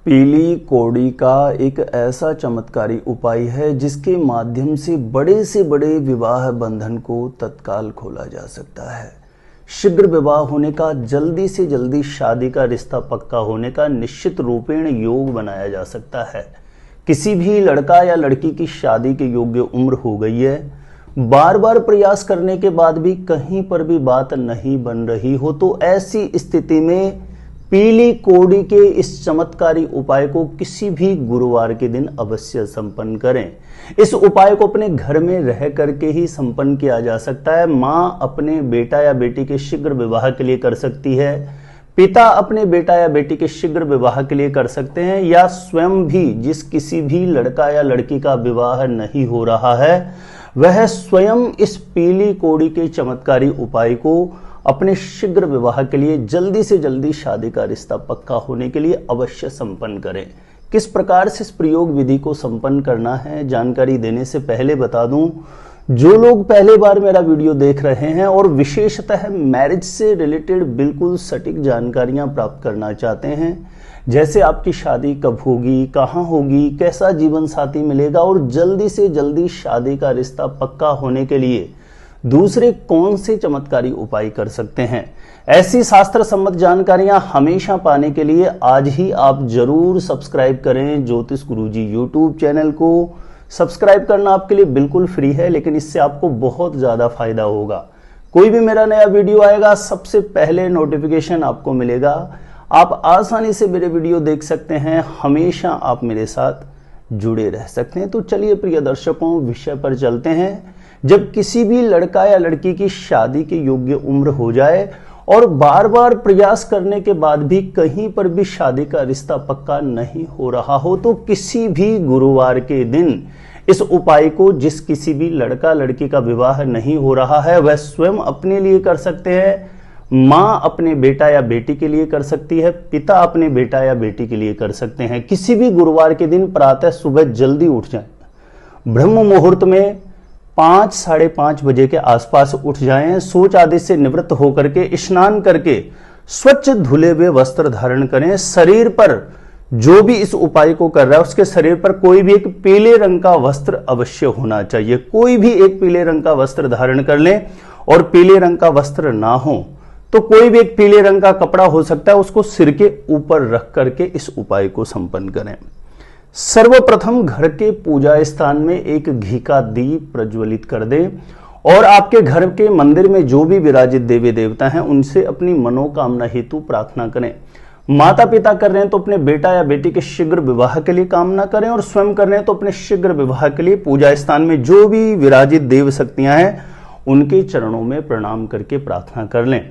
पीली कौड़ी का एक ऐसा चमत्कारी उपाय है जिसके माध्यम से बड़े विवाह बंधन को तत्काल खोला जा सकता है। शीघ्र विवाह होने का, जल्दी से जल्दी शादी का रिश्ता पक्का होने का निश्चित रूपेण योग बनाया जा सकता है। किसी भी लड़का या लड़की की शादी के योग्य उम्र हो गई है, बार बार प्रयास करने के बाद भी कहीं पर भी बात नहीं बन रही हो, तो ऐसी स्थिति में पीली कौड़ी के इस चमत्कारी उपाय को किसी भी गुरुवार के दिन अवश्य संपन्न करें। इस उपाय को अपने घर में रह करके ही संपन्न किया जा सकता है। माँ अपने बेटा या बेटी के शीघ्र विवाह के लिए कर सकती है, पिता अपने बेटा या बेटी के शीघ्र विवाह के लिए कर सकते हैं, या स्वयं भी जिस किसी भी लड़का या लड़की का विवाह नहीं हो रहा है वह स्वयं इस पीली कौड़ी के चमत्कारी उपाय को अपने शीघ्र विवाह के लिए, जल्दी से जल्दी शादी का रिश्ता पक्का होने के लिए अवश्य संपन्न करें। किस प्रकार से इस प्रयोग विधि को संपन्न करना है जानकारी देने से पहले बता दूं, जो लोग पहले बार मेरा वीडियो देख रहे हैं और विशेषतः मैरिज से रिलेटेड बिल्कुल सटीक जानकारियां प्राप्त करना चाहते हैं, जैसे आपकी शादी कब होगी, कहां होगी, कैसा जीवन साथी मिलेगा और जल्दी से जल्दी शादी का रिश्ता पक्का होने के लिए दूसरे कौन से चमत्कारी उपाय कर सकते हैं, ऐसी शास्त्र सम्मत जानकारियां हमेशा पाने के लिए आज ही आप जरूर सब्सक्राइब करें ज्योतिष गुरुजी यूट्यूब चैनल को। सब्सक्राइब करना आपके लिए बिल्कुल फ्री है, लेकिन इससे आपको बहुत ज्यादा फायदा होगा। कोई भी मेरा नया वीडियो आएगा सबसे पहले नोटिफिकेशन आपको मिलेगा। आप आसानी से मेरे वीडियो देख सकते हैं, हमेशा आप मेरे साथ जुड़े रह सकते हैं। तो चलिए प्रिय दर्शकों, विषय पर चलते हैं। जब किसी भी लड़का या लड़की की शादी के योग्य उम्र हो जाए और बार बार प्रयास करने के बाद भी कहीं पर भी शादी का रिश्ता पक्का नहीं हो रहा हो, तो किसी भी गुरुवार के दिन इस उपाय को जिस किसी भी लड़का लड़की का विवाह नहीं हो रहा है वह स्वयं अपने लिए कर सकते हैं, माँ अपने बेटा या बेटी के लिए कर सकती है, पिता अपने बेटा या बेटी के लिए कर सकते हैं। किसी भी गुरुवार के दिन प्रातः सुबह जल्दी उठ जाएं, ब्रह्म मुहूर्त में 5 साढ़े 5 बजे के आसपास उठ जाएं, शौच आदि से निवृत्त होकर के स्नान करके स्वच्छ धुले हुए वस्त्र धारण करें। शरीर पर जो भी इस उपाय को कर रहा है उसके शरीर पर कोई भी एक पीले रंग का वस्त्र अवश्य होना चाहिए। कोई भी एक पीले रंग का वस्त्र धारण कर लें, और पीले रंग का वस्त्र ना हो तो कोई भी एक पीले रंग का कपड़ा हो सकता है, उसको सिर के ऊपर रख करके इस उपाय को संपन्न करें। सर्वप्रथम घर के पूजा स्थान में एक घी का दीप प्रज्वलित कर दें और आपके घर के मंदिर में जो भी विराजित देवी देवता हैं उनसे अपनी मनोकामना हेतु प्रार्थना करें। माता पिता कर रहे हैं तो अपने बेटा या बेटी के शीघ्र विवाह के लिए कामना करें, और स्वयं कर रहे हैं तो अपने शीघ्र विवाह के लिए पूजा स्थान में जो भी विराजित देव शक्तियां हैं उनके चरणों में प्रणाम करके प्रार्थना कर लें।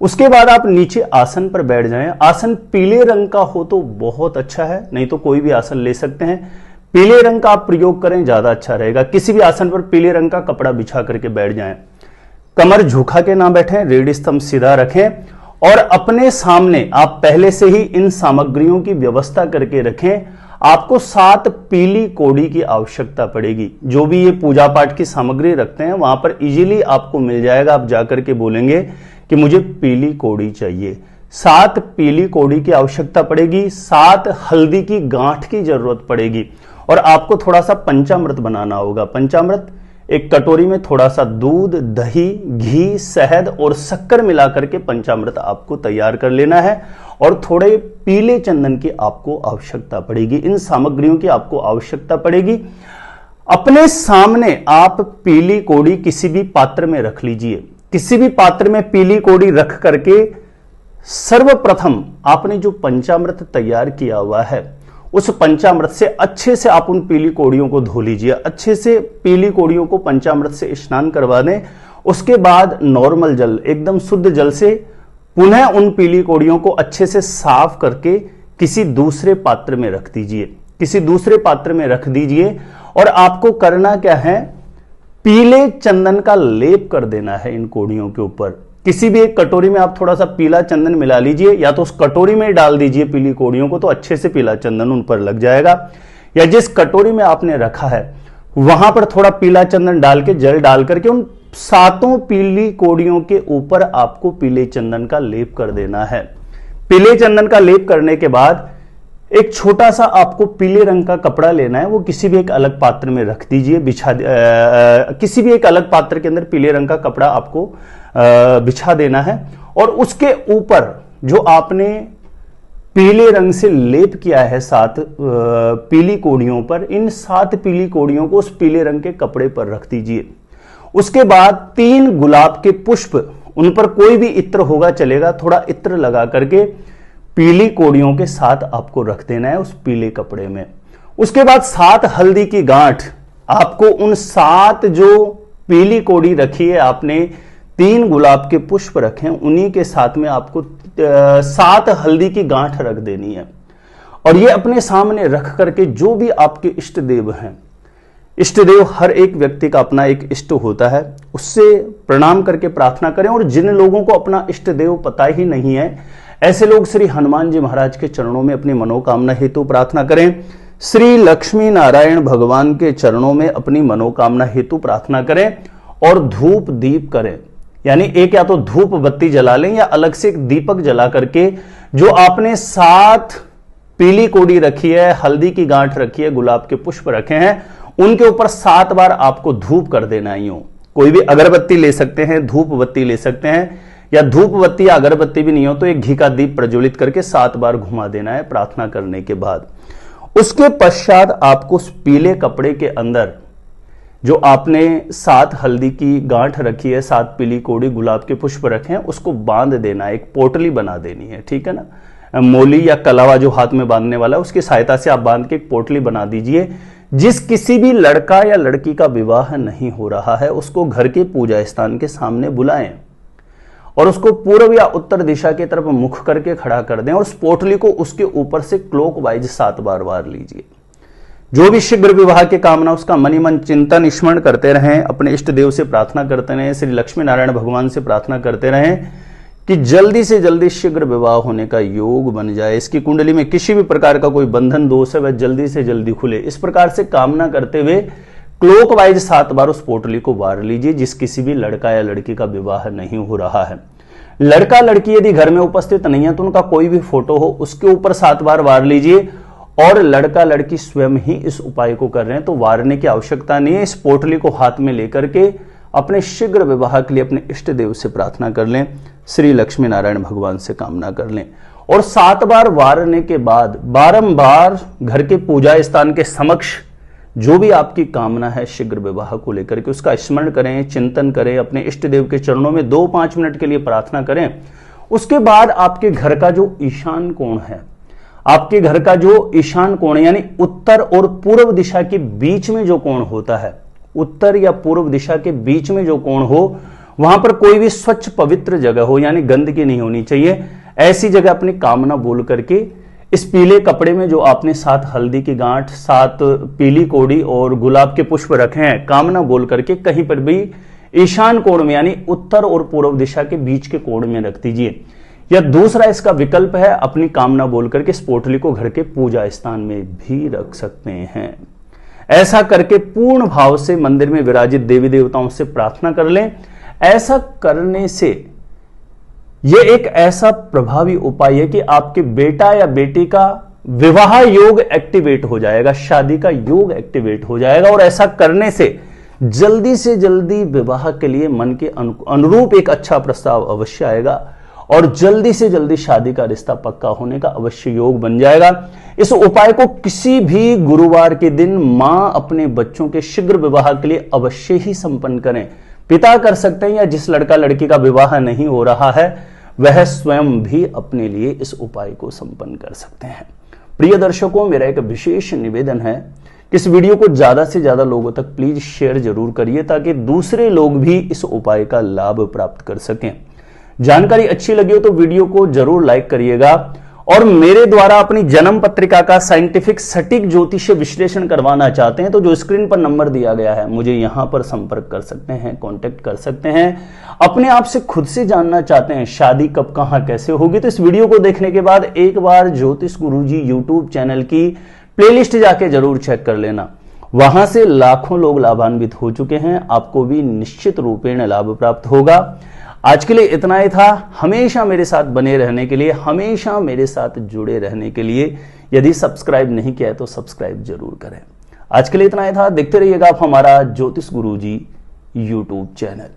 उसके बाद आप नीचे आसन पर बैठ जाएं। आसन पीले रंग का हो तो बहुत अच्छा है, नहीं तो कोई भी आसन ले सकते हैं। पीले रंग का आप प्रयोग करें, ज्यादा अच्छा रहेगा। किसी भी आसन पर पीले रंग का कपड़ा बिछा करके बैठ जाएं। कमर झुका के ना बैठें, रीढ़ स्तंभ सीधा रखें, और अपने सामने आप पहले से ही इन सामग्रियों की व्यवस्था करके रखें। आपको 7 पीली कौड़ी की आवश्यकता पड़ेगी। जो भी ये पूजा पाठ की सामग्री रखते हैं वहां पर इजीली आपको मिल जाएगा। आप जाकर के बोलेंगे कि मुझे पीली कौड़ी चाहिए। 7 पीली कौड़ी की आवश्यकता पड़ेगी, 7 हल्दी की गांठ की जरूरत पड़ेगी, और आपको थोड़ा सा पंचामृत बनाना होगा। पंचामृत एक कटोरी में थोड़ा सा दूध, दही, घी, शहद और शक्कर मिलाकर के पंचामृत आपको तैयार कर लेना है, और थोड़े पीले चंदन की आपको आवश्यकता पड़ेगी। इन सामग्रियों की आपको आवश्यकता पड़ेगी। अपने सामने आप पीली कौड़ी किसी भी पात्र में रख लीजिए। किसी भी पात्र में पीली कौड़ी रख करके सर्वप्रथम आपने जो पंचामृत तैयार किया हुआ है उस पंचामृत से अच्छे से आप उन पीली कौड़ियों को धो लीजिए। अच्छे से पीली कौड़ियों को पंचामृत से स्नान करवा दें। उसके बाद नॉर्मल जल, एकदम शुद्ध जल से पुनः उन पीली कौड़ियों को अच्छे से साफ करके किसी दूसरे पात्र में रख दीजिए। किसी दूसरे पात्र में रख दीजिए, और आपको करना क्या है, पीले चंदन का लेप कर देना है इन कौड़ियों के ऊपर। किसी भी एक कटोरी में आप थोड़ा सा पीला चंदन मिला लीजिए, या तो उस कटोरी में डाल दीजिए पीली कौड़ियों को, तो अच्छे से पीला चंदन उन पर लग जाएगा। या जिस कटोरी में आपने रखा है वहां पर थोड़ा पीला चंदन डाल के, जल डाल करके उन 7 पीली कौड़ियों के ऊपर आपको पीले चंदन का लेप कर देना है। पीले चंदन का लेप करने के बाद एक छोटा सा आपको पीले रंग का कपड़ा लेना है, वो किसी भी एक अलग पात्र में रख दीजिए, किसी भी एक अलग पात्र के अंदर पीले रंग का कपड़ा आपको बिछा देना है। और उसके ऊपर जो आपने पीले रंग से लेप किया है 7 पीली कोड़ियों पर, इन 7 पीली कोड़ियों को उस पीले रंग के कपड़े पर रख दीजिए। उसके बाद 3 गुलाब के पुष्प, उन पर कोई भी इत्र होगा चलेगा, थोड़ा इत्र लगा करके पीली कोड़ियों के साथ आपको रख देना है उस पीले कपड़े में। उसके बाद 7 हल्दी की गांठ आपको उन 7 जो पीली कोड़ी रखी है आपने, 3 गुलाब के पुष्प रखे हैं, उन्हीं के साथ में आपको 7 हल्दी की गांठ रख देनी है। और ये अपने सामने रख करके जो भी आपके इष्ट देव हैं, इष्ट देव हर एक व्यक्ति का अपना एक इष्ट होता है, उससे प्रणाम करके प्रार्थना करें। और जिन लोगों को अपना इष्ट देव पता ही नहीं है, ऐसे लोग श्री हनुमान जी महाराज के चरणों में अपनी मनोकामना हेतु प्रार्थना करें। श्री लक्ष्मी नारायण भगवान के चरणों में अपनी मनोकामना हेतु प्रार्थना करें और धूप दीप करें, यानी एक या तो धूप बत्ती जला लें या अलग से एक दीपक जला करके जो आपने 7 पीली कोड़ी रखी है, हल्दी की गांठ रखी है, गुलाब के पुष्प रखे हैं, उनके ऊपर 7 बार आपको धूप कर देना है। यूं कोई भी अगरबत्ती ले सकते हैं, धूप बत्ती ले सकते हैं, या धूप बत्ती या अगरबत्ती भी नहीं हो तो एक घी का दीप प्रज्वलित करके 7 बार घुमा देना है प्रार्थना करने के बाद। उसके पश्चात आपको उस पीले कपड़े के अंदर जो आपने 7 हल्दी की गांठ रखी है, 7 पीली कोड़ी गुलाब के पुष्प रखे हैं, उसको बांध देना है, एक पोटली बना देनी है, ठीक है ना। मोली या कलावा जो हाथ में बांधने वाला है उसकी सहायता से आप बांध के एक पोटली बना दीजिए। जिस किसी भी लड़का या लड़की का विवाह नहीं हो रहा है उसको घर के पूजा स्थान के सामने बुलाएं और उसको पूर्व या उत्तर दिशा की तरफ मुख करके खड़ा कर दें और उस पोटली को उसके ऊपर से क्लॉकवाइज 7 बार वार लीजिए। जो भी शीघ्र विवाह की कामना उसका मनी मन चिंतन स्मरण करते रहें, अपने इष्ट देव से प्रार्थना करते रहें, श्री लक्ष्मी नारायण भगवान से प्रार्थना करते रहें कि जल्दी से जल्दी शीघ्र विवाह होने का योग बन जाए, इसकी कुंडली में किसी भी प्रकार का कोई बंधन दोष है वह जल्दी से जल्दी खुले। इस प्रकार से कामना करते हुए क्लॉकवाइज 7 बार उस पोटली को वार लीजिए जिस किसी भी लड़का या लड़की का विवाह नहीं हो रहा है। लड़का लड़की यदि घर में उपस्थित नहीं है तो उनका कोई भी फोटो हो उसके ऊपर 7 बार वार लीजिए। और लड़का लड़की स्वयं ही इस उपाय को कर रहे हैं तो वारने की आवश्यकता नहीं है। इस पोटली को हाथ में लेकर के अपने शीघ्र विवाह के लिए अपने इष्ट देव से प्रार्थना कर लें, श्री लक्ष्मी नारायण भगवान से कामना कर लें। और 7 बार वारने के बाद बारंबार घर के पूजा स्थान के समक्ष जो भी आपकी कामना है शीघ्र विवाह को लेकर के उसका स्मरण करें, चिंतन करें, अपने इष्ट देव के चरणों में 2-5 मिनट के लिए प्रार्थना करें। उसके बाद आपके घर का जो ईशान कोण है, आपके घर का जो ईशान कोण यानी उत्तर और पूर्व दिशा के बीच में जो कोण होता है, उत्तर या पूर्व दिशा के बीच में जो कोण हो वहां पर कोई भी स्वच्छ पवित्र जगह हो, यानी गंदगी नहीं होनी चाहिए। ऐसी जगह अपनी कामना बोल करके इस पीले कपड़े में जो आपने 7 हल्दी की गांठ, 7 पीली कोड़ी और गुलाब के पुष्प रखे हैं, कामना बोल करके कहीं पर भी ईशान कोण में यानी उत्तर और पूर्व दिशा के बीच के कोण में रख दीजिए। या दूसरा इसका विकल्प है, अपनी कामना बोल करके इस पोटली को घर के पूजा स्थान में भी रख सकते हैं। ऐसा करके पूर्ण भाव से मंदिर में विराजित देवी देवताओं से प्रार्थना कर लें। ऐसा करने से यह एक ऐसा प्रभावी उपाय है कि आपके बेटा या बेटी का विवाह योग एक्टिवेट हो जाएगा, शादी का योग एक्टिवेट हो जाएगा। और ऐसा करने से जल्दी विवाह के लिए मन के अनुरूप एक अच्छा प्रस्ताव अवश्य आएगा और जल्दी से जल्दी शादी का रिश्ता पक्का होने का अवश्य योग बन जाएगा। इस उपाय को किसी भी गुरुवार के दिन मां अपने बच्चों के शीघ्र विवाह के लिए अवश्य ही संपन्न करें। पिता कर सकते हैं या जिस लड़का लड़की का विवाह नहीं हो रहा है वह स्वयं भी अपने लिए इस उपाय को संपन्न कर सकते हैं। प्रिय दर्शकों, मेरा एक विशेष निवेदन है कि इस वीडियो को ज्यादा से ज्यादा लोगों तक प्लीज शेयर जरूर करिए ताकि दूसरे लोग भी इस उपाय का लाभ प्राप्त कर सकें। जानकारी अच्छी लगी हो तो वीडियो को जरूर लाइक करिएगा। और मेरे द्वारा अपनी जन्म पत्रिका का साइंटिफिक सटीक ज्योतिषीय विश्लेषण करवाना चाहते हैं तो जो स्क्रीन पर नंबर दिया गया है मुझे यहां पर संपर्क कर सकते हैं, कांटेक्ट कर सकते हैं। अपने आप से खुद से जानना चाहते हैं शादी कब कहां कैसे होगी तो इस वीडियो को देखने के बाद एक बार ज्योतिष गुरुजी यूट्यूब चैनल की प्लेलिस्ट जाके जरूर चेक कर लेना। वहां से लाखों लोग लाभान्वित हो चुके हैं, आपको भी निश्चित रूपेण लाभ प्राप्त होगा। आज के लिए इतना ही था। हमेशा मेरे साथ बने रहने के लिए, हमेशा मेरे साथ जुड़े रहने के लिए यदि सब्सक्राइब नहीं किया है तो सब्सक्राइब जरूर करें। आज के लिए इतना ही था। देखते रहिएगा आप हमारा ज्योतिष गुरुजी यूट्यूब चैनल।